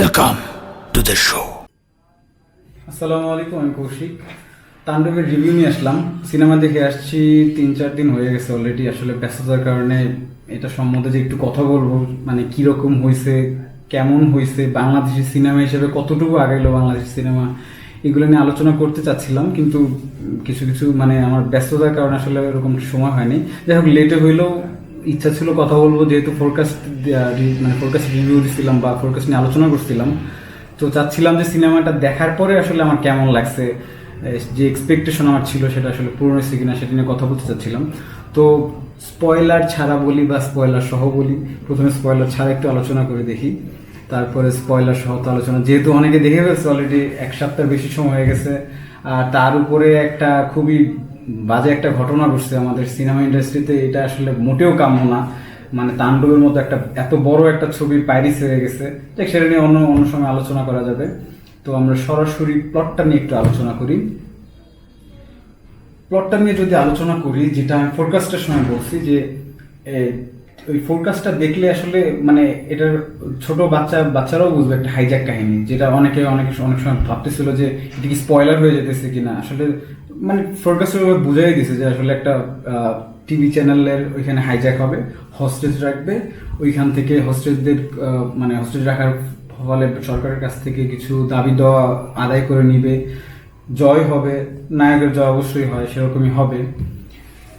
Welcome to the show. আসসালামু আলাইকুম, আমি কৌশিক। তাণ্ডবের রিভিউ নিয়ে আসলাম। সিনেমা দেখে আসছি 3-4 দিন হয়ে গেছে অলরেডি। আসলে ব্যস্ততার কারণে এটা সম্বন্ধে যে একটু কথা বলবো, মানে কিরকম হয়েছে, কেমন হয়েছে, বাংলাদেশি সিনেমা হিসেবে কতটুকু আগাইলো বাংলাদেশি সিনেমা, এগুলো নিয়ে আলোচনা করতে চাচ্ছিলাম, কিন্তু কিছু কিছু মানে আমার ব্যস্ততার কারণে আসলে এরকম সময় হয়নি। যাই হোক, লেটে হইলেও ইচ্ছা ছিল কথা বলবো, যেহেতু ফোরকাস্ট রিভিউ দিচ্ছিলাম বা ফোরকাস্ট নিয়ে আলোচনা করছিলাম। তো চাচ্ছিলাম যে সিনেমাটা দেখার পরে আসলে আমার কেমন লাগছে, যে এক্সপেকটেশন আমার ছিল সেটা আসলে পূরণ হয়েছে কিনা সেটা নিয়ে কথা বলতে চাচ্ছিলাম। তো স্পয়লার ছাড়া বলি বা স্পয়লার সহ বলি, প্রথমে স্পয়লার ছাড়া একটু আলোচনা করে দেখি, তারপরে স্পয়লার সহ তো আলোচনা, যেহেতু অনেকে দেখে ফেলছে অলরেডি, 1 সপ্তাহ বেশি সময় হয়ে গেছে। আর তার উপরে একটা খুবই বাজে একটা ঘটনা ঘটছে আমাদের সিনেমা ইন্ডাস্ট্রিতে, এটা আসলে মোটেও কাম্য না। মানে তাণ্ডবের মতো একটা এত বড় একটা ছবি পাইরিস হয়ে গেছে, দেখ সেটা নিয়ে অন্য অন্য সময় আলোচনা করা যাবে। তো আমরা সরাসরি প্লটটা নিয়ে একটু আলোচনা করি। প্লটটা নিয়ে যদি আলোচনা করি, যেটা আমি ফোরকাস্টের সময় বলছি যে ওই ফোরকাস্টটা দেখলে আসলে মানে এটার ছোট বাচ্চারাও বুঝবে একটা হাইজ্যাক কাহিনী, যেটা অনেক সময় ভাবতেছিল যে এটা কি স্পয়লার হয়ে যেতেছে কিনা। আসলে মানে ফোরকাস্টের বুঝাই দিছে যে আসলে একটা টিভি চ্যানেলের ওইখানে হাইজ্যাক হবে, হস্টেজ রাখবে, ওইখান থেকে হস্টেজদের মানে হস্টেজ রাখার ফলে সরকারের কাছ থেকে কিছু দাবি দেওয়া আদায় করে নিবে, জয় হবে, নায়কের জয় অবশ্যই হয়, সেরকমই হবে।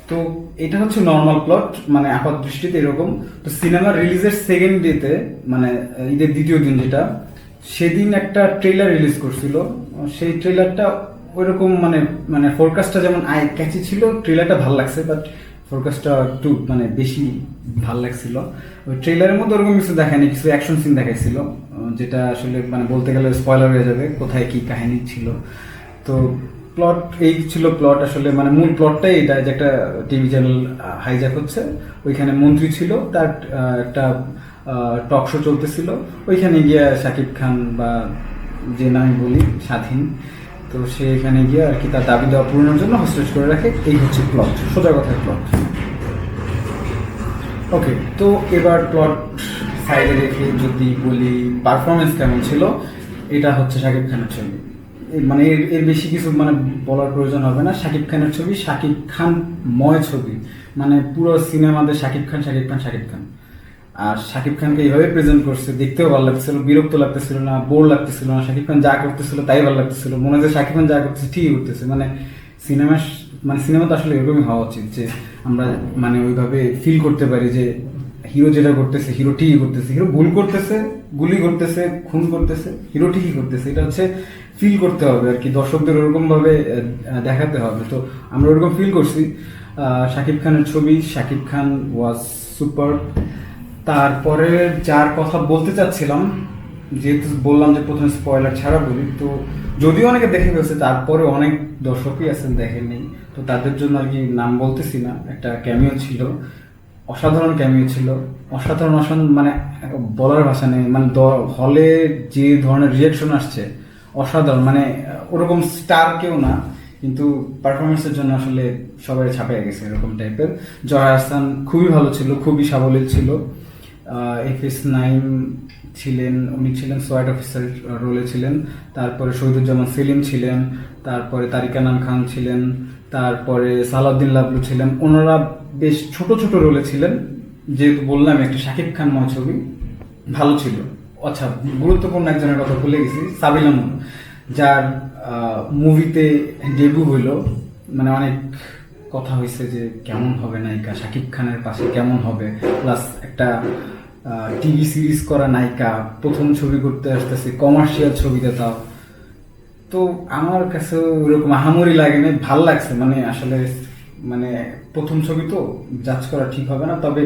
তো এটা হচ্ছে নর্মাল প্লট, মানে আপাত দৃষ্টিতে এরকম। তো সিনেমা রিলিজের সেকেন্ড ডেতে, মানে ঈদের দ্বিতীয় দিন যেটা, সেদিন একটা ট্রেলার রিলিজ করছিল। সেই ট্রেলারটা ওইরকম মানে মানে ফোরকাস্টটা যেমন আই ক্যাচি ছিল, ট্রেলারটা ভালো লাগছে, বাট ফোরকাস্টটা একটু মানে বেশি ভাল লাগছিল। ওই ট্রেলারের মধ্যে ওরকম কিছু দেখায়নি, কিছু অ্যাকশন সিন দেখাইছিল, যেটা আসলে মানে বলতে গেলে স্পয়লার হয়ে যাবে কোথায় কি কাহিনী ছিল। তো প্লট এই ছিল প্লট, আসলে মানে মূল প্লটটাই এটা যে একটা টিভি চ্যানেল হাইজ্যাক হচ্ছে, ওইখানে মন্ত্রী ছিল, তার একটা টক শো চলতেছিল, ওইখানে গিয়ে শাকিব খান বা যে নামে বলি স্বাধীন, তো সে এখানে গিয়ে আর কি তার দাবি দেওয়া পূরণের জন্য হোস্টেজ করে রাখে। এই হচ্ছে প্লট, সোজা কথার প্লট। ওকে, তো এবার প্লট সাইডে রেখে যদি বলি পারফরমেন্স কেমন ছিল, এটা হচ্ছে শাকিব খানের ছবি, মানে এর বেশি কিছু মানে বলার প্রয়োজন হবে না। শাকিব খানের ছবি, শাকিব খানময় ছবি, মানে পুরো সিনেমাতে শাকিব খান শাকিব খান শাকিব খান। আর শাকিব খানকে এইভাবে প্রেজেন্ট করছে, দেখতেও ভালো লাগতেছিল, বিরক্ত লাগতেছিল না, বোর লাগতেছিল না। শাকিব খান যা করতেছিল তাই ভালো লাগতেছিল, মনে হয় শাকিব খান যা করতেছে ঠিকই করতেছে। মানে সিনেমা মানে সিনেমা তো আসলে এরকমই হওয়া উচিত, যে আমরা মানে ওইভাবে ফিল করতে পারি যে হিরো যেটা করতেছে হিরো ঠিকই করতেছে, হিরো ভুল করতেছে, গুলি করতেছে, খুন করতেছে, হিরো ঠিকই করতেছে। এটা হচ্ছে ফিল করতে হবে আর কি, দর্শকদের ওরকম ভাবে দেখাতে হবে। তো আমরা ওরকম ফিল করছি। শাকিব খানের ছবি, শাকিব খান ওয়াজ সুপার। তারপরে যার কথা বলতে চাচ্ছিলাম, যেহেতু বললাম যে প্রথমে স্পয়লার ছাড়া বলি, তো যদিও অনেকে দেখে ফেলছে, তারপরে অনেক দর্শকই আছেন দেখেননি, তো তাদের জন্য আর কি নাম বলতেছি না। একটা ক্যামিও ছিল, অসাধারণ ক্যামিও ছিল, অসাধারণ মানে বলার ভাষা নেই। মানে হলে যে ধরনের রিয়াকশন আসছে অসাধারণ, মানে ওরকম স্টার কেউ না, কিন্তু পারফরমেন্সের জন্য আসলে সবাই ছাপিয়ে গেছে এরকম টাইপের। জয়া আহসান খুবই ভালো ছিল, খুবই সাবলীল ছিল। এফএস নাইম ছিলেন, উনি ছিলেন সোয়াইট অফিসার রোলে ছিলেন। তারপরে শহীদুজ্জামান সেলিম ছিলেন, তারপরে তারিক আনাম খান ছিলেন, তারপরে সালাউদ্দিন লাবলু ছিলেন। ওনারা বেশ ছোট ছোট রোলে ছিলেন, যেহেতু বললাম একটা শাকিব খানময় ছবি, ভালো ছিল। আচ্ছা, গুরুত্বপূর্ণ একজনের কথা ভুলে গেছি, সাবিলা নূর, যার মুভিতে ডেবিউ হইল। মানে অনেক কথা হয়েছে যে কেমন হবে নায়িকা, শাকিব খানের পাশে কেমন হবে, প্লাস একটা টিভি সিরিজ করা নায়িকা প্রথম ছবি করতে আসতেছে, কমার্শিয়াল ছবিতে তাও। তো আমার কাছে ওরকম আহামরি লাগে না, ভাল লাগছে। মানে আসলে মানে প্রথম ছবি তো জাজ করা ঠিক হবে না, তবে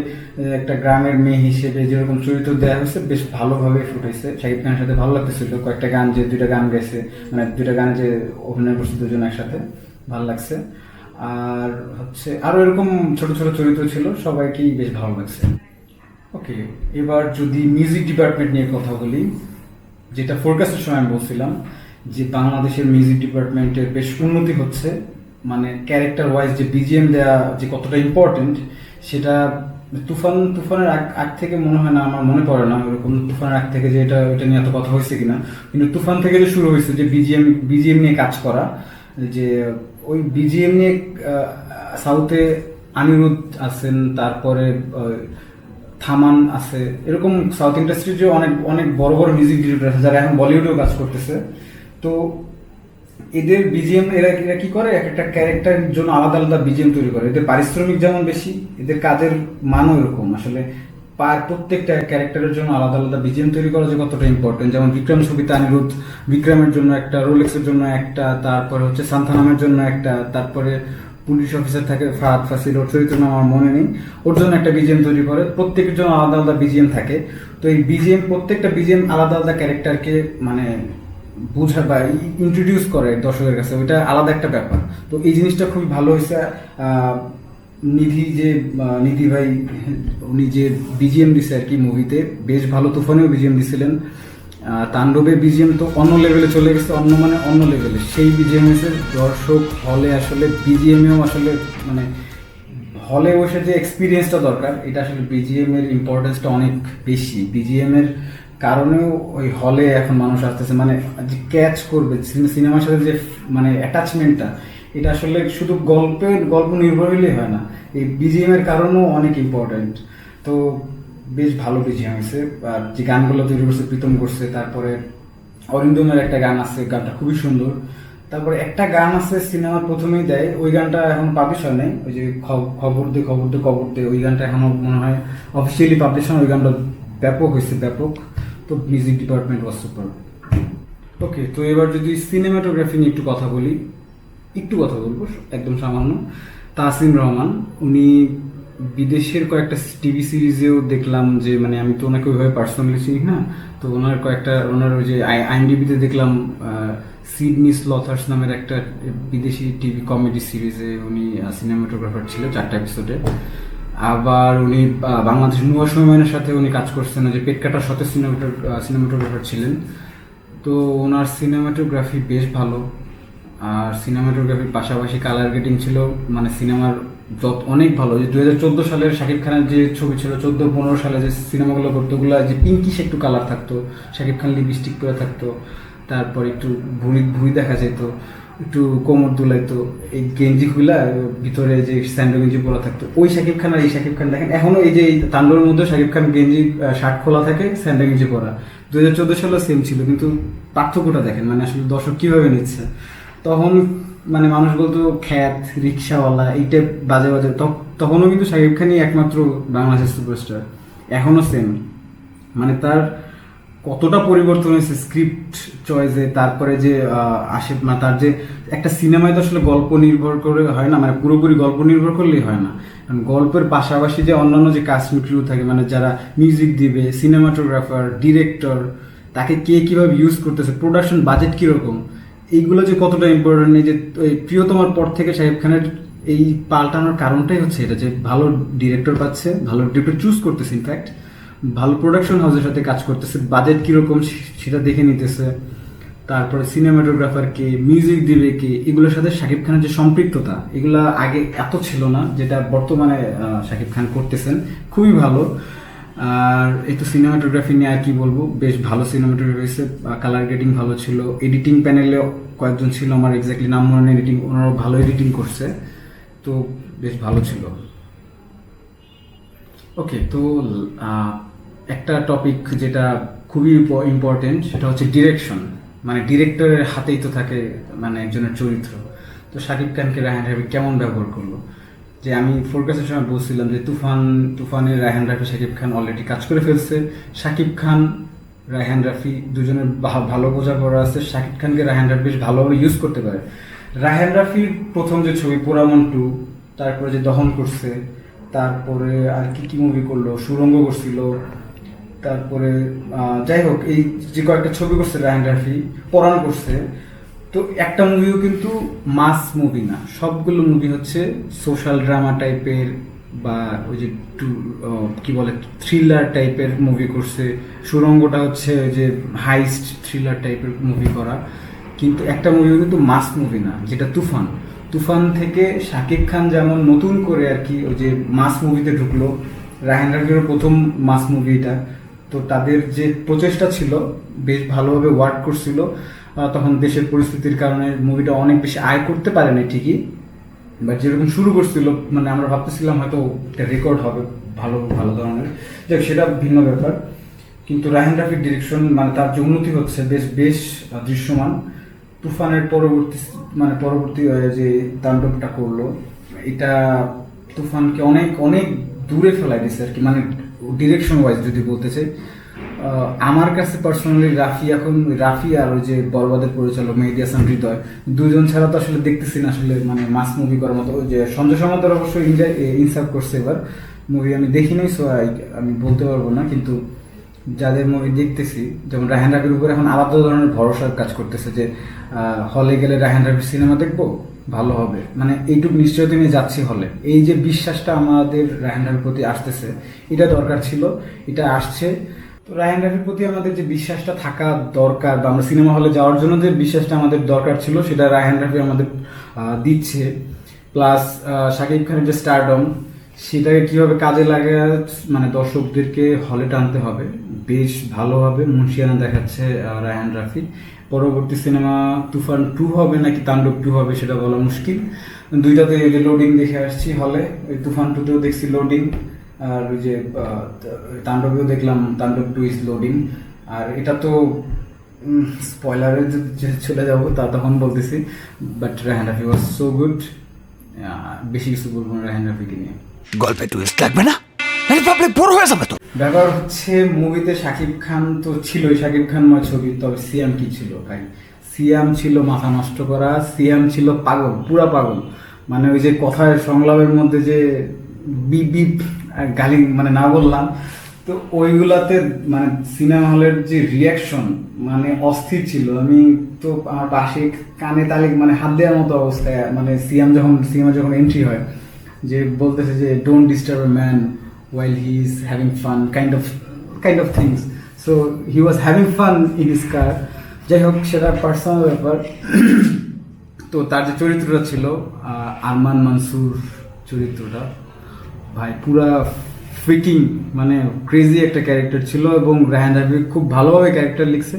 একটা গ্রামের মেয়ে হিসেবে যেরকম চরিত্র দেওয়া হয়েছে বেশ ভালোভাবে ফুটেছে। শাকিব খানের সাথে ভালো লাগতেছিল, কয়েকটা গান, যে 2টা গান গাইছে, মানে 2টা গানে যে অভিনয় করছে দুজন একসাথে, ভালো লাগছে। আর হচ্ছে আরো এরকম ছোট ছোট চরিত্র ছিল, সবাইকেই বেশ ভালো লাগছে। ওকে, এবার যদি মিউজিক ডিপার্টমেন্ট নিয়ে কথা বলি, যেটা ফোরকাস্টের সময় আমি বলছিলাম যে বাংলাদেশের মিউজিক ডিপার্টমেন্টের বেশ উন্নতি হচ্ছে। মানে ক্যারেক্টার ওয়াইজ যে বিজিএম দেওয়া যে কতটা ইম্পর্টেন্ট, সেটা তুফানের আগ থেকে মনে হয় না, আমার মনে পড়ে না ওরকম তুফানের আগ থেকে যে এটা নিয়ে এত কথা হয়েছে কিনা, কিন্তু তুফান থেকে যে শুরু হয়েছে যে বিজিএম নিয়ে কাজ করা, যে ওই বিজিএম নিয়ে সাউথে অনিরুদ্ধ আছেন, তারপরে থামান আছে, এরকম সাউথ ইন্ডাস্ট্রির যে অনেক অনেক বড় বড় মিউজিক ডিরেক্টর আছে যারা এখন বলিউডেও কাজ করতেছে। তো এদের বিজিএম এরা এরা কি করে, এক একটা ক্যারেক্টারের জন্য আলাদা আলাদা বিজিএম তৈরি করে। এদের পারিশ্রমিক যেমন বেশি, এদের কাজের মানও এরকম। আসলে প্রত্যেকটা ক্যারেক্টারের জন্য আলাদা আলাদা বিজিএম তৈরি করা যে কতটা ইম্পর্টেন্ট। যেমন বিক্রম ছবিতে অনিরুদ্ধ বিক্রমের জন্য একটা, রোলেক্সের জন্য একটা, তারপরে হচ্ছে সান্থানামের জন্য একটা, তারপরে পুলিশ অফিসার থাকে ফাহাদ ফাসিল, ওর চরিত্র নাম আমার মনে নেই, ওর জন্য একটা বিজিএম তৈরি করে। প্রত্যেকের জন্য আলাদা আলাদা বিজিএম থাকে। তো এই বিজিএম, প্রত্যেকটা বিজিএম আলাদা আলাদা ক্যারেক্টারকে মানে বোঝা বা ইন্ট্রোডিউস করে দর্শকের কাছে, ওইটা আলাদা একটা ব্যাপার। তো এই জিনিসটা খুবই ভালো হয়েছে। নিধি ভাই উনি যে বিজিএম দিছে আর কি মুভিতে, বেশ ভালো। তুফানেও বিজিএম দিছিলেন, তাণ্ডবে বিজিএম তো অন্য লেভেলে চলে গেছে, অন্য লেভেলে সেই বিজিএম এসে দর্শক হলে আসলে বিজিএমেও আসলে মানে হলে বসে যে এক্সপিরিয়েন্সটা দরকার, এটা আসলে বিজিএম এর ইম্পর্টেন্সটা অনেক বেশি। বিজিএম এর কারণেও ওই হলে এখন মানুষ আসতেছে, মানে যে ক্যাচ করবে সিনেমার সাথে যে মানে অ্যাটাচমেন্টটা, এটা আসলে শুধু গল্প নির্ভর হইলেই হয় না, এই বিজিএম এর কারণেও অনেক ইম্পর্টেন্ট। তো বেশ ভালো বিজিএম হয়েছে। আর যে গানগুলো তৈরি করছে প্রীতম করছে, তারপরে অরিন্দমের একটা গান আছে, গানটা খুবই সুন্দর। তারপরে একটা গান আছে সিনেমার প্রথমেই দেয়, ওই গানটা এখন পাবলিশ হয় নাই, ওই যে খবর দে খবর দে খবর দে, ওই গানটা এখনো মনে হয় অফিসিয়ালি পাবলিশ হয়। ওই গানটা ব্যাপক হয়েছে, ব্যাপক। তো মিউজিক ডিপার্টমেন্ট ওয়াজ সুপার। ওকে, তো এবার যদি সিনেমাটোগ্রাফি নিয়ে একটু কথা বলি, বলবো একদম সামান্য। তাসিন রহমান, উনি বিদেশের কয়েকটা টিভি সিরিজেও দেখলাম যে, মানে আমি তো ওনাকে ওইভাবে পার্সোনালি চিনি না, তো ওনার ওই যে আইএমডিবিতে দেখলাম সিডনি স্লথার্স নামের একটা বিদেশি টিভি কমেডি সিরিজে উনি সিনেমাটোগ্রাফার ছিল 4টা এপিসোডে। আবার উনি বাংলাদেশ নুয়া সুমাইনের সাথে উনি কাজ করছেন, যে পেট কাটার সাথে সিনেমাটোগ্রাফার ছিলেন। তো ওনার সিনেমাটোগ্রাফি বেশ ভালো। আর সিনেমাটোগ্রাফির পাশাপাশি কালার গ্রেডিং ছিল মানে সিনেমার অনেক ভালো। যে 2014 সালের শাকিব খানের যে ছবি ছিল, 14-15 সালে যে সিনেমাগুলো করতো, ওগুলো যে পিঙ্কিশ একটু কালার থাকতো, শাকিব খান লিপস্টিক পরে থাকতো, তারপর একটু ভুঁড়ি দেখা যেত, একটু কোমর দুলাইতো, এই গেঞ্জি খুলা ভিতরে যে স্যান্ডো গেঞ্জি পরা থাকতো, ওই শাকিব খান আর এই শাকিব খান দেখেন এখনো এই যে তাণ্ডবের মধ্যে শাকিব খান গেঞ্জি শার্ট খোলা থাকে, স্যান্ডো গেঞ্জি পরা। 2014 সালেও সেম ছিল, কিন্তু পার্থক্যটা দেখেন, মানে আসলে দর্শক কিভাবে নিচ্ছে। তখন মানে মানুষ বলতো খ্যাত রিক্সাওয়ালা এইটা বাজে বাজে, তখনও কিন্তু শাকিব খানই একমাত্র বাংলাদেশের সুপারস্টার, এখনো সেম। মানে তার কতটা পরিবর্তন হয়েছে স্ক্রিপ্ট চয়েসে, তারপরে যে আসে মানে তার যে একটা সিনেমায় তো আসলে গল্প নির্ভর করে হয় না, মানে পুরোপুরি গল্প নির্ভর করলেই হয় না, কারণ গল্পের পাশাপাশি যে অন্যান্য যে কাস্ট ক্রু থাকে, মানে যারা মিউজিক দিবে, সিনেমাটোগ্রাফার, ডিরেক্টর, তাকে কে কিভাবে ইউজ করতেছে, প্রোডাকশন বাজেট কিরকম, এইগুলো যে কতটা ইম্পর্টেন্ট। এই যে প্রিয়তমার পর থেকে শাকিব খানের এই পাল্টানোর কারণটাই হচ্ছে এটা, যে ভালো ডিরেক্টর পাচ্ছে, ভালো ডিরেক্টর চুজ করতেছে, ইনফ্যাক্ট ভালো প্রোডাকশন হাউসের সাথে কাজ করতেছে, বাজেট কিরকম সেটা দেখে নিতেছে, তারপরে সিনেমাটোগ্রাফার কে, মিউজিক দিবে কে, এগুলোর সাথে শাকিব খানের যে সম্পৃক্ততা, এগুলো আগে এত ছিল না, যেটা বর্তমানে শাকিব খান করতেছেন, খুবই ভালো। আর এই তো সিনেমাটোগ্রাফি নিয়ে আর কি বলবো, বেশ ভালো সিনেমাটোগ্রাফি হয়েছে, কালার গ্রেডিং ভালো ছিল, এডিটিং প্যানেলে কয়েকজন ছিল, আমার এক্স্যাক্টলি নাম মনে নেই, এডিটিং ওনারাও ভালো এডিটিং করছে, তো বেশ ভালো ছিল। ওকে, তো একটা টপিক যেটা খুবই ইম্পর্টেন্ট, সেটা হচ্ছে ডিরেকশন। মানে ডিরেক্টরের হাতেই তো থাকে মানে একজনের চরিত্র। তো শাকিব খানকে রায়হান রাফি কেমন ব্যবহার করলো, যে আমি ফোরকাস্টের সময় বলছিলাম যে তুফানের রায়হান রাফি শাকিব খান অলরেডি কাজ করে ফেলছে, শাকিব খান রায়হান রাফি দুজনের ভালো বোঝাপড়া আছে, শাকিব খানকে রায়হান রাফি বেশ ভালোভাবে ইউজ করতে পারে। রায়হান রাফির প্রথম যে ছবি পোড়ামন 2, তারপরে যে দহন করছে, তারপরে আর কি মুভি করলো, সুরঙ্গ করছিল, তারপরে যাই হোক এই যে কয়েকটা ছবি করছে রায়হান রাফি, পরাণ করছে। তো একটা মুভিও কিন্তু মাস মুভি না, সবগুলো মুভি হচ্ছে সোশ্যাল ড্রামা টাইপের, বা ওই যে কি বলে থ্রিলার টাইপের মুভি করছে। সুরঙ্গটা হচ্ছে যে হাইস্ট থ্রিলার টাইপের মুভি করা, কিন্তু একটা মুভিও কিন্তু মাস মুভি না, যেটা তুফান থেকে শাকিব খান যেমন নতুন করে আর কি ওই যে মাস মুভিতে ঢুকলো, রায়হান রাফির প্রথম মাস মুভি এটা। তো তাদের যে প্রচেষ্টা ছিল বেশ ভালোভাবে ওয়ার্ক করছিল। তখন দেশের পরিস্থিতির কারণে মুভিটা অনেক বেশি আয় করতে পারেনি ঠিকই, বাট যেরকম শুরু করছিল মানে আমরা ভাবতেছিলাম হয়তো একটা রেকর্ড হবে ভালো ভালো ধরনের, যাক সেটা ভিন্ন ব্যাপার। কিন্তু রায়হান রাফির ডিরেকশন মানে তার যে উন্নতি হচ্ছে বেশ বেশ দৃশ্যমান। তুফানের পরবর্তী যে তাণ্ডবটা করলো, এটা তুফানকে অনেক অনেক দূরে ফেলাই দিচ্ছে আর কি, মানে ডিরেকশন ওয়াইজ যদি বলতে চাই। আমার কাছে পার্সোনালি রাফি আর ওই যে বরবাদের পরিচালক মেহেদী হাসান হৃদয়, দুজন ছাড়া তো আসলে দেখতেছি না আসলে মানে মাস মুভি করার মতো। ওই যে সঞ্জয় সামন্তর অবশ্যই ইনসার্ভ করছে এবার, মুভি আমি দেখি নাই সো আমি বলতে পারবো না। কিন্তু যাদের মুভি দেখতেছি যেমন রায়হান রাফির উপর এখন আলাদা ধরনের ভরসার কাজ করতেছে যে হলে গেলে রায়হান রাফির সিনেমা দেখবো ভালো হবে, মানে এইটুকু নিশ্চয়তা নিয়ে যাচ্ছি হলে। এই যে বিশ্বাসটা আমাদের রায়হান রাফির প্রতি আসতেছে, এটা দরকার ছিল, এটা আসছে। তো রায়হান রাফির প্রতি আমাদের যে বিশ্বাসটা থাকা দরকার বা আমরা সিনেমা হলে যাওয়ার জন্য যে বিশ্বাসটা আমাদের দরকার ছিল সেটা রায়হান রাফি আমাদের দিচ্ছে। প্লাস শাকিব খানের যে স্টারডম সেটাকে কিভাবে কাজে লাগে মানে দর্শকদেরকে হলে টানতে হবে, বেশ ভালোভাবে মুন্সিয়ানা দেখাচ্ছে রায়হান রাফি। পরবর্তী সিনেমা তুফান 2 হবে নাকি তাণ্ডব 2 হবে সেটা বলা মুশকিল। দুইটাতে ওই যে লোডিং দেখে আসছি হলে, ওই তুফান 2তেও দেখছি লোডিং, আর ওই যে তাণ্ডবেও দেখলাম তাণ্ডব 2 ইজ লোডিং। আর এটা তো স্পয়লারে যে চলে যাবো তা তখন বলতেছি, but Raihan Rafi was so good. বেশি কিছু বলবো না রায়হান রাফিকে নিয়ে। গল্পে টুইস্ট লাগবে না, নাকি পাবলিক বোর হয়ে যাবে তো। ব্যাপার হচ্ছে মুভিতে শাকিব খান তো ছিলই, শাকিব খানময় ছবি, তবে সিয়াম কি ছিল ভাই? সিয়াম ছিল মাথা নষ্ট করা, সিয়াম ছিল পাগল, পুরা পাগল। মানে ওই যে কথার সংলাপের মধ্যে যে বিপ বিপ গালি মানে না বললাম, তো ওইগুলাতে মানে সিনেমা হলের যে রিয়াকশন মানে অস্থির ছিল। আমি তো আমার পাশে কানে তালে মানে হাত দেওয়ার মতো অবস্থায়, মানে সিয়াম যখন এন্ট্রি হয় যে বলতেছে যে don't disturb a man while he is having fun kind of things, so he was having fun in his car. যাই হোক সেটা পার্সোনাল ব্যাপার। তো তার যে চরিত্রটা ছিল আরমান মানসুর চরিত্রটা ভাই পুরা ফ্রিকিং মানে ক্রেজি একটা ক্যারেক্টার ছিল, এবং রায়হান রাফি খুব ভালোভাবে ক্যারেক্টার লিখছে।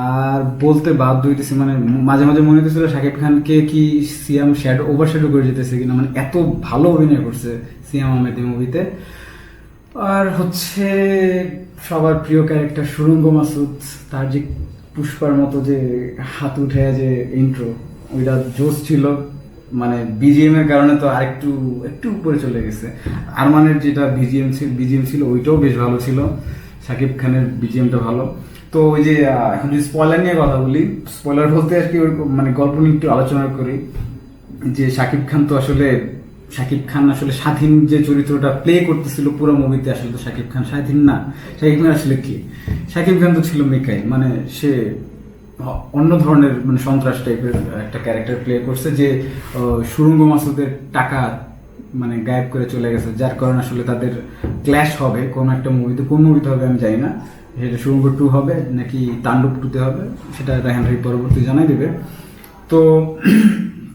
আর বলতে বাধ্য হইতেছে মানে মাঝে মাঝে মনে হতেছিল শাকিব খানকে কি সিয়াম ওভারশ্যাডো করে যেতেছে কিনা, মানে এত ভালো অভিনয় করছে সিয়াম আহমেদ এই মুভিতে। আর হচ্ছে সবার প্রিয় ক্যারেক্টার সুরঙ্গ মাসুদ, তার যে পুষ্পার মতো যে হাত উঠে যে ইন্ট্রো, ওইটা জোস ছিল। মানে বিজিএম এর কারণে তো আরেকটু একটু উপরে চলে গেছে। আরমানের যেটা বিজিএম ছিল ওইটাও বেশ ভালো ছিল, শাকিব খানের বিজিএমটা ভালো। তো ওই যে এখন যদি স্পয়লার নিয়ে কথা বলি, স্পয়লার বলতে আর কি মানে গল্প নিয়ে একটু আলোচনা করি যে শাকিব খান আসলে স্বাধীন যে চরিত্রটা প্লে করতেছিল পুরো মুভিতে, আসলে তো শাকিব খান স্বাধীন না। শাকিব খান আসলে কি? শাকিব খান তো ছিল মিকাই, মানে সে অন্য ধরনের মানে সন্ত্রাস টাইপের একটা ক্যারেক্টার প্লে করছে, যে সুরঙ্গ মাসুদের টাকা মানে গায়েব করে চলে গেছে, যার কারণে আসলে তাদের ক্ল্যাশ হবে কোন একটা মুভিতে। কোন মুভিতে হবে আমি জানি না, সেটা সুরঙ্গ 2 হবে নাকি তাণ্ডব 2-তে হবে সেটা রায়হান রাফি পরবর্তী জানাই দেবে।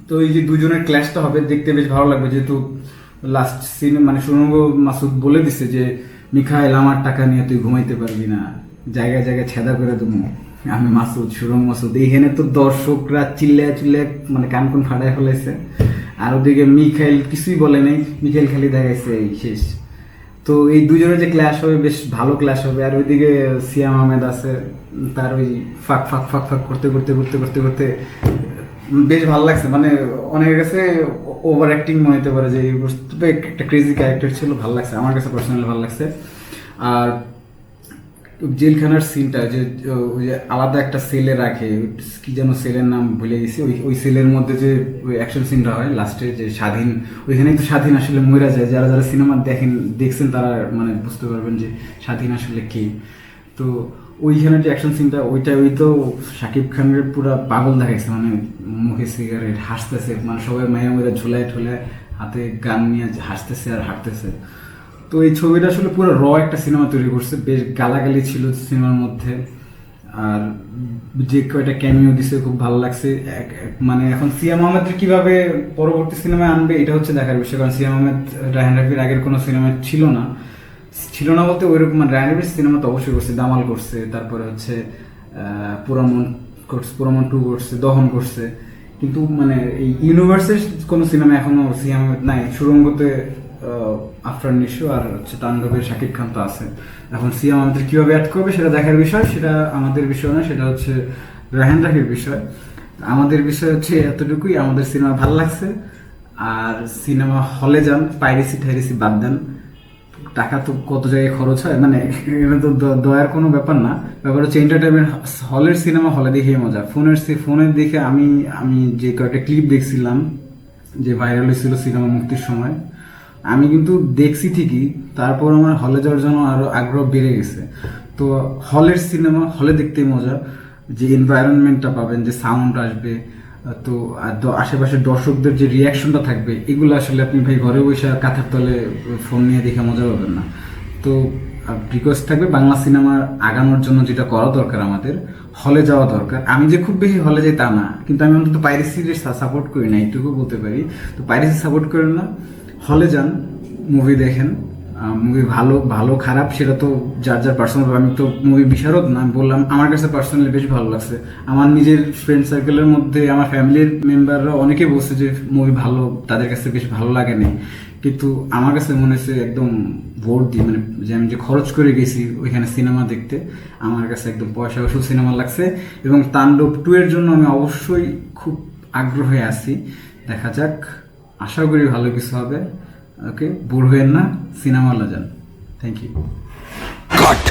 তো এই যে দুজনের ক্ল্যাশটা হবে, দেখতে বেশ ভালো লাগবে, যেহেতু লাস্ট সিনে মানে সুরঙ্গ মাসুদ বলে দিচ্ছে যে মিখাইল আমার টাকা নিয়ে তুই ঘুমাইতে পারবি না, জায়গায় জায়গায় ছেদা করে দেবো আমি সুরঙ্গ মাসুদ। এইখানে তো দর্শকরা চিল্লায় মানে কান কোন ফাটায় ফেলেছে। আর ওদিকে মিখাইল কিছুই বলে নেই, মিখাইল খালি দেখাইছে এই শেষ। তো এই দুজনের যে ক্ল্যাশ হবে বেশ ভালো ক্ল্যাশ হবে। আর ওইদিকে সিয়াম আহমেদ আছে, তার ওই ফাঁক করতে বেশ ভালো লাগছে। মানে অনেকের কাছে ওভার অ্যাক্টিং মনে হতে পারে যে একটা ক্রেজি ক্যারেক্টার ছিল, ভালো লাগছে, আমার কাছে পার্সোনালি ভালো লাগছে। আর জেলখানার সিনটা যে ওই যে আলাদা একটা সেলে রাখে, কি যেন সেলের নাম ভুলে গেছি, ওই সেলের মধ্যে যে ওই অ্যাকশন সিনটা হয় লাস্টে, যে স্বাধীন ওইখানেই তো স্বাধীন আসলে মইরা যায়। যারা সিনেমা দেখছেন তারা মানে বুঝতে পারবেন যে স্বাধীন আসলে কি। তো ওইখানে যে অ্যাকশন সিনটা ওই তো শাকিব খানের পুরো পাগল দেখাইছে, মানে মুখে সিগারেট, হাসতেছে, মানে সবাই মায়া মইরা ঝুলায় ঠোলায় হাতে গান নিয়ে হাসতেছে আর হাঁটতেছে। তো এই ছবিটা আসলে পুরো একটা সিনেমা তৈরি করছে, বেশ গালাগালি ছিল সিনেমার মধ্যে। আর যে কয়টা ক্যামিও দিছে খুব ভালো লাগছে। মানে এখন সিয়াম আহমেদের কিভাবে পরবর্তী সিনেমায় আনবে এটা হচ্ছে দেখার বিষয়, কারণ সিয়াম আহমেদ রায়হান রাফির আগের কোনো সিনেমায় ছিল না বলতে ওইরকম, মানে রায়হান রাফির সিনেমা তো অবশ্যই করছে, দামাল করছে, তারপরে হচ্ছে পুরমন 2 করছে, দহন করছে, কিন্তু মানে এই ইউনিভার্সের কোনো সিনেমা এখনো সিয়াম আহমেদ নাই। সুরঙ্গতে আফরান নিশো আর হচ্ছে তাণ্ডবের শাকিব খান তো আছে। এখন সিয়াম আমাদের কিভাবে অ্যাড করবে সেটা দেখার বিষয়, সেটা আমাদের বিষয় না, সেটা হচ্ছে রায়হান রাফির বিষয়। আমাদের বিষয় হচ্ছে এতটুকুই, আমাদের সিনেমা ভালো লাগছে। আর সিনেমা হলে যান, পাইরেসি বাদ দেন। টাকা তো কত জায়গায় খরচ হয়, মানে এটা তো দয়ার কোনো ব্যাপার না। ব্যাপার হচ্ছে এন্টারটেনমেন্ট। হলের সিনেমা হলে দেখে মজা, ফোনের দেখে আমি যে কয়েকটা ক্লিপ দেখছিলাম যে ভাইরাল হয়েছিল সিনেমা মুক্তির সময়, আমি কিন্তু দেখছি ঠিকই, তারপর আমার হলে যাওয়ার জন্য আরো আগ্রহ বেড়ে গেছে। তো হলের সিনেমা হলে দেখতে মজা, যে এনভায়রনমেন্টটা পাবেন, যে সাউন্ড আসবে, তো আশেপাশের দর্শকদের যে রিয়াকশনটা থাকবে, এগুলো আসলে আপনি ভাই ঘরে বসে কাঁথার তলে ফোন নিয়ে দেখে মজা পাবেন না। তো রিকোয়েস্ট থাকবে, বাংলা সিনেমার আগানোর জন্য যেটা করা দরকার, আমাদের হলে যাওয়া দরকার। আমি যে খুব বেশি হলে যাই তা না, কিন্তু আমি অন্তত পাইরেসি সাপোর্ট করি না, এইটুকু বলতে পারি। তো পাইরেসি সাপোর্ট করেন না, হলে যান, মুভি দেখেন। মুভি ভালো খারাপ সেটা তো যার পার্সোনাল। আমি তো মুভি বিশারদ না, আমি বললাম আমার কাছে পার্সোনালি বেশ ভালো লাগছে। আমার নিজের ফ্রেন্ড সার্কেলের মধ্যে আমার ফ্যামিলির মেম্বাররা অনেকে বলছে যে মুভি ভালো, তাদের কাছে বেশ ভালো লাগেনি, কিন্তু আমার কাছে মনে হচ্ছে একদম ভোট দিই, মানে যে আমি যে খরচ করে গেছি ওইখানে সিনেমা দেখতে, আমার কাছে একদম পয়সা ওষুধ সিনেমা লাগছে। এবং তাণ্ডব 2 এর জন্য আমি অবশ্যই খুব আগ্রহে আছি, দেখা যাক, আশা করি ভালো কিছু হবে। ওকে, বোর হয়েন না, সিনেমা হলে যান। Thank you. কাট।